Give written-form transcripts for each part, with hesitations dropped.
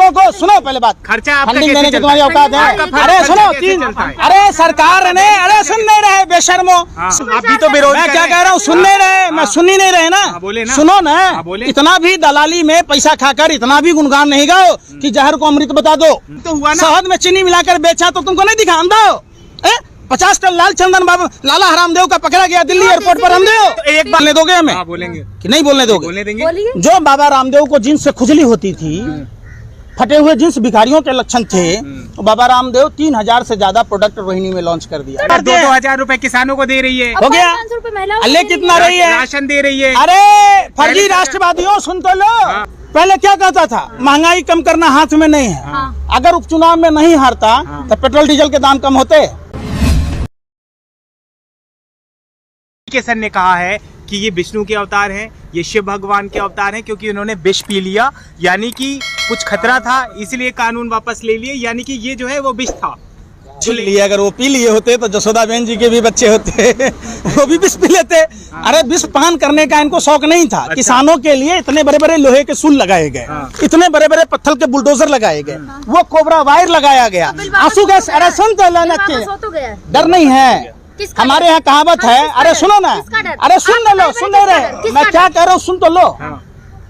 लोगों को सुनो, पहले बात खर्चा फंडिंग देने की तुम्हारी औकात है? अरे सुनो, अरे सरकार ने, अरे सुन नहीं रहे बेशर्मो, आप भी तो बेरोजगार। मैं क्या कह रहा हूँ, सुन नहीं रहे, मैं सुन ही नहीं रहे ना, बोले ना, सुनो ना, इतना भी दलाली में पैसा खाकर इतना भी गुणगान नहीं गाओ कि जहर को अमृत बता दो। तो हुआ ना, शहद में चीनी मिलाकर बेचा तो तुमको नहीं दिखा अंधा? 50 टन लाल चंदन बाबा लाला हरामदेव का पकड़ा गया दिल्ली एयरपोर्ट पर, हमदेव तो एक बोलने दोगे हमें? बोलेंगे कि नहीं बोलने दोगे? बोलने देंगे। जो बाबा रामदेव को जींस से खुजली होती थी, फटे हुए जींस भिखारियों के लक्षण थे, तो बाबा रामदेव 3000 से ज्यादा प्रोडक्ट रोहिणी में लॉन्च कर दिया। 2-2 हजार किसानों को दे रही है, हो गया? अल्ले कितना रही है? राशन दे रही है। अरे फर्जी राष्ट्रवादियों सुन तो लो, पहले क्या कहता था, महंगाई कम करना हाथ में नहीं है। अगर उपचुनाव में नहीं हारता तो पेट्रोल डीजल के दाम कम होते। किशन ने कहा है कि ये विष्णु के अवतार हैं, ये शिव भगवान के अवतार हैं, क्योंकि उन्होंने विष पी लिया, यानी कि कुछ खतरा था, इसलिए कानून वापस ले लिए, यानी कि ये जो है वो विष था। लिए अगर वो पी लिए होते तो जसोदा बहन जी के भी बच्चे होते वो भी विष पी लेते। अरे विष पान करने का इनको शौक नहीं था। किसानों के लिए इतने बड़े बड़े लोहे के सूल लगाए गए, इतने बड़े बड़े पत्थर के बुलडोजर लगाए गए, वो कोबरा वायर लगाया गया, आंसू गैस। अरे सुन तो डर नहीं है, हमारे यहाँ कहावत है। अरे सुनो ना, अरे सुन लो, सुन नहीं रहे, मैं क्या कह रहा हूँ सुन तो लो।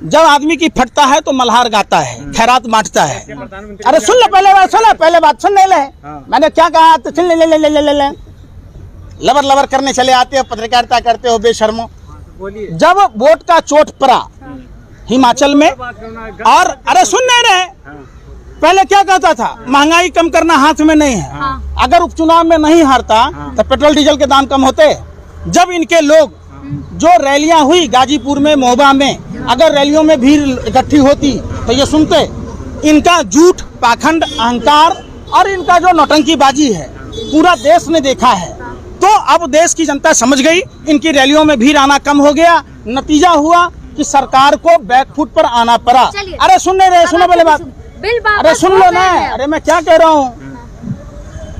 जब आदमी की फटता है तो मल्हार गाता है, खैरात बांटता है। अरे सुन लो, पहले बात सुनो, पहले बात सुन ले। मैंने क्या कहा तो सुन ले। लबर लबर करने चले आते हो, पत्रकारिता करते हो बेशर्मो। जब वोट का चोट पड़ा हिमाचल में, और अरे सुन नहीं रहे, पहले क्या कहता था, महंगाई कम करना हाथ में नहीं है। अगर उपचुनाव में नहीं हारता तो पेट्रोल डीजल के दाम कम होते। जब इनके लोग, जो रैलियां हुई गाजीपुर में, महोबा में, अगर रैलियों में भीड़ इकट्ठी होती तो ये सुनते। इनका झूठ, पाखंड, अहंकार और इनका जो नौटंकीबाजी है पूरा देश ने देखा है। तो अब देश की जनता समझ गई, इनकी रैलियों में भीड़ आना कम हो गया। नतीजा हुआ कि सरकार को बैकफुट पर आना पड़ा। अरे सुन नहीं रहे, सुनो पहले बात, अरे सुन लो ना। अरे मैं क्या कह रहा हूँ,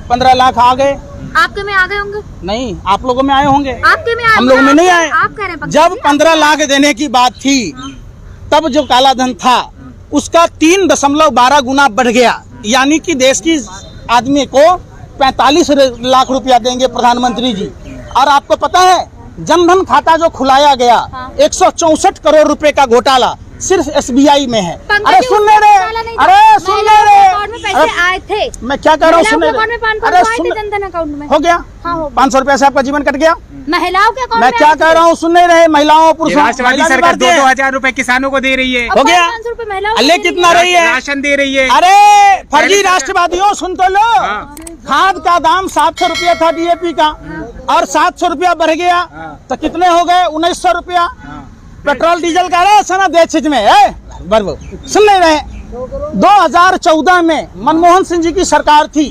15 लाख आ गए, आपके में आ गए होंगे? नहीं, आप लोगों में आए होंगे, आपके में हम लोगों में नहीं आए। आप कह रहे हैं जब 15 लाख देने की बात थी, तब जो काला धन था उसका 3.12 गुना बढ़ गया, यानी कि देश की आदमी को 45 लाख रुपया देंगे प्रधानमंत्री जी। और आपको पता है जनधन खाता जो खुलाया गया, 164 करोड़ रुपए का घोटाला सिर्फ SBI में है। अरे सुन नहीं रहे, अरे सुन नहीं रहे, पैसे आए थे, मैं क्या कह रहा हूँ सुन नहीं रहे। अरे जनधन अकाउंट में हो गया, 500 रुपया से आपका जीवन कट गया। महिलाओं के अकाउंट मैं क्या कह रहा हूँ सुन नहीं रहे, महिलाओं पुरुषों, राष्ट्रवादी सरकार 2-2 हजार रुपए किसानों को दे रही है, हो गया? अल्ले कितना रही है? राशन दे रही है। अरे फर्जी राष्ट्रवादियों सुन तो लो, खाद का दाम 700 रुपया था DAP का, और 700 रुपया बढ़ गया तो कितने हो गए? 1900 रुपया। पेट्रोल डीजल का सना देश में है, सुन नहीं रहे। 2014 में मनमोहन सिंह जी की सरकार थी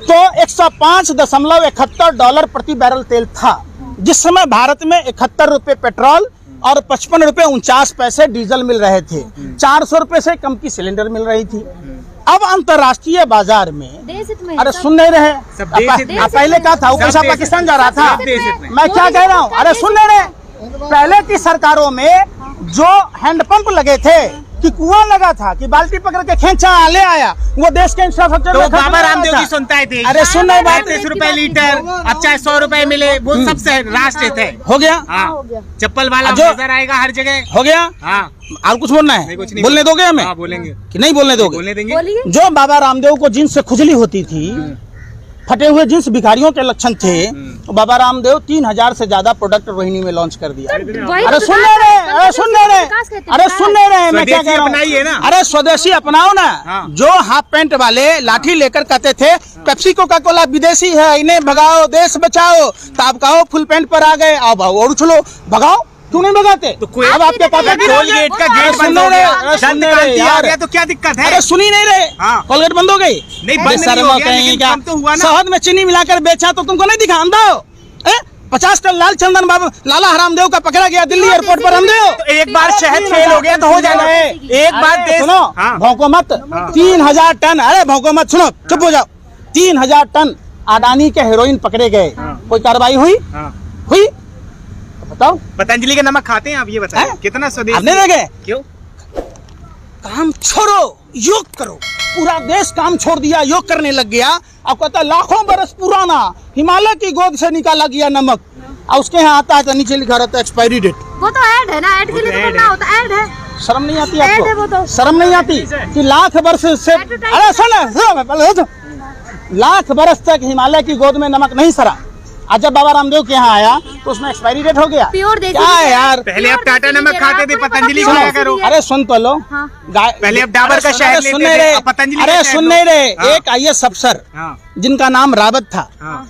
तो $105.71 प्रति बैरल तेल था, जिस समय भारत में 71 रुपए पेट्रोल और 55 रुपए 49 पैसे डीजल मिल रहे थे। 400 रुपए से कम की सिलेंडर मिल रही थी। अब अंतर्राष्ट्रीय बाजार में, अरे सुन नहीं रहे, पहले क्या था, वो पैसा पाकिस्तान जा रहा था। मैं क्या कह रहा हूँ, अरे सुन नहीं रहे, पहले की सरकारों में जो हैंडपंप लगे थे, कि कुआं लगा था, कि बाल्टी पकड़ के खींचा ले आया, वो देश के इंफ्रास्ट्रक्चर तो बाबा रामदेव की सुनता थे। अरे सुन नहीं बात, 30 रुपए लीटर, अब चाहे 100 रुपए मिले, वो सबसे राष्ट्र थे। हो गया, चप्पल वाला नजर आएगा हर जगह। हो गया, और कुछ बोलना है? बोलने दोगे हमें? बोलेंगे कि नहीं बोलने दोगे? बोलने देंगे। जो बाबा रामदेव को जींस से खुजली होती थी, फटे हुए जींस भिखारियों के लक्षण थे, तो बाबा रामदेव 3000 से ज्यादा प्रोडक्ट रोहिणी में लॉन्च कर दिया। अरे सुन नहीं रहे, अरे सुन नहीं रहे, अरे सुन नहीं रहे, मैं क्या कह रहा हूँ, अरे स्वदेशी अपनाओ ना। जो हाफ पैंट वाले लाठी लेकर कहते थे पेप्सी कोका कोला विदेशी है, इन्हें भगाओ, देश बचाओ, तो आप कहो फुल पैंट पर आ गए, अब और उछलो, भगाओ, क्यों नहीं भगाते? तो अब आपके कोलगेट का गेट बंद हो गया, तो क्या दिक्कत है? अरे सुन ही नहीं रहे, कोलगेट बंद हो गई? नहीं, बंद नहीं हो गया, लेकिन काम तो हुआ ना। शहद में चीनी मिलाकर बेचा तो तुमको नहीं दिखा अंधा? 50 टन लाल चंदन बाबा लाला हरामदेव का पकड़ा गया दिल्ली एयरपोर्ट पर, हमदेव। तो एक बार शहद फेल हो गया तो हो जाना है। एक बार सुनो, भौंको मत। 3000 टन, अरे भौंको मत, सुनो, चुप हो जाओ। 3000 टन अडानी के हेरोइन पकड़े गए, कोई कार्रवाई हुई? हुई? बताओ। पतंजलि का नमक खाते हैं आप? ये बताएं कितना स्वदेशी? आपने देखे? क्यों? काम छोड़ो, योग करो। पूरा देश काम छोड़ दिया, योग करने लग गया। अब कहता लाखों बरस पुराना हिमालय की गोद से निकाला गया नमक, और उसके यहाँ आता है तो नीचे लिखा रहता है एक्सपायरी डेट। वो तो ऐड है ना, ऐड के लिए तो करना होता है, ऐड है। शर्म नहीं आती ऐड है वो आपको? तो। शर्म नहीं आती कि लाख वर्ष से, अरे सुन, लाख बरस तक हिमालय की गोद में नमक नहीं सरा। आज जब बाबा रामदेव के यहाँ आया तो उसमें एक्सपायरी डेट हो गया। प्योर देसी क्या है यार? पहले आप टाटा नमक खाते थे, पतंजलि खाया करो। अरे सुन तो लो, हाँ। पहले आप डाबर का शहद सुन लेते नहीं थे, रहे, अब पतंजलि अरे का शहद सुन लो। नहीं रहे। हाँ। एक IAS अफसर हाँ, जिनका नाम रावत था, हाँ,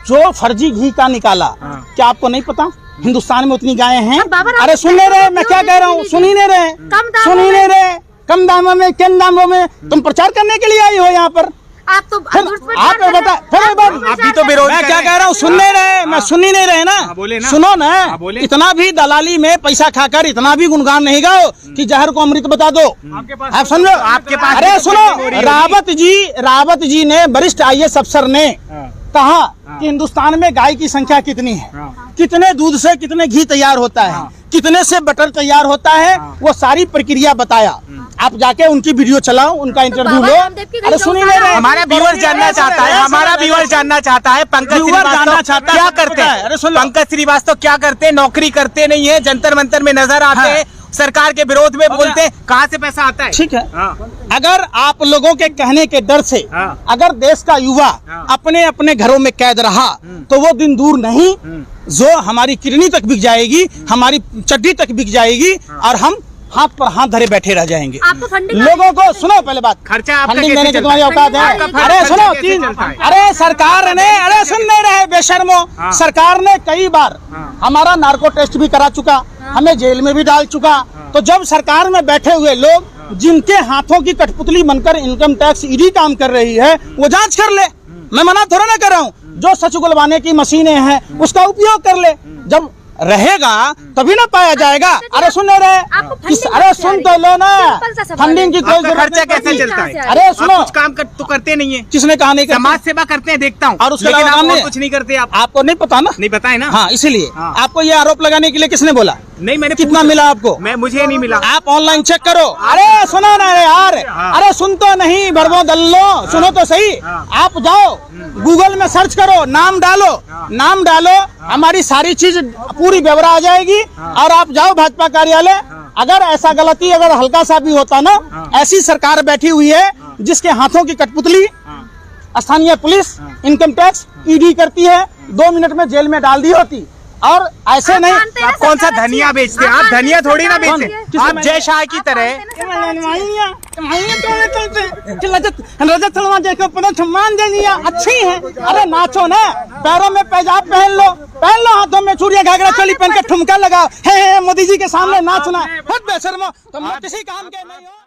जो फर्जी घी का निकाला, हाँ। क्या आपको नहीं पता हिंदुस्तान में उतनी गायें हैं? अब बाबा रामदेव अरे सुन नहीं रहे, मैं क्या कह रहा हूँ, सुन ही नहीं रहे, कम दामों सुन ही में। नहीं रहे। कम दामों में, किन दामों में? तुम प्रचार करने के लिए आई हो यहाँ पर? आप तो फिर दूर से आप प्रचार बता, कर फिर रहे एक बार हैं। आप भी तो विरोध मैं कर क्या रहे कह रहा हूँ, सुन नहीं रहे, मैं सुन ही नहीं रहे ना। बोले ना। सुनो ना, हाँ, बोले। इतना भी दलाली में पैसा खाकर इतना भी गुणगान नहीं गाओ कि जहर को अमृत बता दो। आप समझो, आपके पास अरे तो सुनो, हो रही होगी। रावत जी ने, वरिष्ठ IAS अफसर ने हाँ, कहा कि हिंदुस्तान में गाय की संख्या कितनी है, हाँ। कितने दूध से कितने घी तैयार होता है, कितने से बटर तैयार होता है, वो सारी प्रक्रिया बताया। आप जाके उनकी वीडियो चलाओ, उनका इंटरव्यू बाबा लो। रामदेव की अरे सुन ही नहीं रहे। हमारा व्यूअर जानना चाहता है, हमारा व्यूअर जानना चाहता है, पंकज व्यूअर जानना श्रीवास्तव चाहता है, क्या सबको करते पता है। हैं? अरे सुन लो। पंकज श्रीवास्तव क्या करते हैं? नौकरी करते नहीं है, जंतर मंतर में नजर आते हाँ। हैं, सरकार के विरोध में बोलते हैं। कहाँ से पैसा आता है? ठीक है, हाँ, अगर आप लोगों के कहने के डर से हाँ। अगर देश का युवा हाँ। अपने अपने घरों में कैद रहा तो वो दिन दूर नहीं, जो हमारी किडनी तक बिक जाएगी, हमारी चड्डी तक बिक जाएगी, और हम हाथ पर हाथ धरे बैठे रह जाएंगे। आपको फंडिंग लोगों को सुनो, पहले बात, खर्चा आपका फंडिंग कैसे देने की चलता तुम्हारी है? औकात है? आपका अरे खर्चा सुनो, कैसे चलता है? अरे सरकार ने, अरे सुन नहीं रहे बेशर्मो, हाँ। सरकार ने कई बार हाँ। हमारा नार्को टेस्ट भी करा चुका, हमें जेल में भी डाल चुका। तो जब सरकार में बैठे हुए लोग जिनके हाथों की कठपुतली बनकर इनकम टैक्स ईडी काम कर रही है, वो जांच कर ले। मैं मना थोड़ा ना कर रहा हूँ, जो सच गुलवाने की मशीनें हैं उसका उपयोग कर ले। जब रहेगा तभी ना पाया जाएगा। अरे सुन नहीं रहे, आपको फंडिंग अरे कैसे सुन तो आ रही लो है? ना, सिंपल सा सवाल फंडिंग की है। कोई आपका जरूरत खर्चा नहीं। कैसे चलता कहाँ से है? आ अरे आप सुनो, कुछ काम तो करते नहीं है, किसने कहा नहीं समाज करते? सेवा करते हैं, देखता हूँ, और उसके लेकिन अलावा आप काम और नहीं? कुछ नहीं करते। आप आपको नहीं पता ना? नहीं पता है ना? हाँ, इसीलिए हाँ। आपको ये आरोप लगाने के लिए किसने बोला? नहीं, मैंने कितना पूछा। मिला आपको? मैं, मुझे नहीं मिला। आप ऑनलाइन चेक करो। अरे सुनो ना रे यार, हाँ। अरे सुन तो नहीं, बरबो दल्लो, सुनो तो सही। हाँ। आप जाओ गूगल में सर्च करो, नाम डालो, नाम डालो, हमारी सारी चीज पूरी ब्यौरा आ जाएगी। और आप जाओ भाजपा कार्यालय, अगर ऐसा गलती अगर हल्का सा भी होता ना, ऐसी सरकार बैठी हुई है जिसके हाथों की कठपुतली स्थानीय पुलिस, इनकम टैक्स, ईडी करती है, 2 मिनट में जेल में डाल दी होती। और ऐसे आप नहीं, मानते हैं आप कौन सा सरकार धनिया अच्छी है? बेचते हैं? आप आप मानते धनिया हैं थोड़ी ना सरकार बेचते अच्छी हैं। है? आप जय शाह की तरह आप मानते हैं सरकार अच्छी है? रजत सम्मान दे दिया, अच्छी है। अरे नाचो ना, पैरों में पैजाब पहन लो, हाथों में चूड़िया घाघरा चोली पहन के ठुमका लगाओ, हे मोदी जी के सामने नाचना। बहुत बेशर्मो, तुम लोग किसी काम के नहीं हो।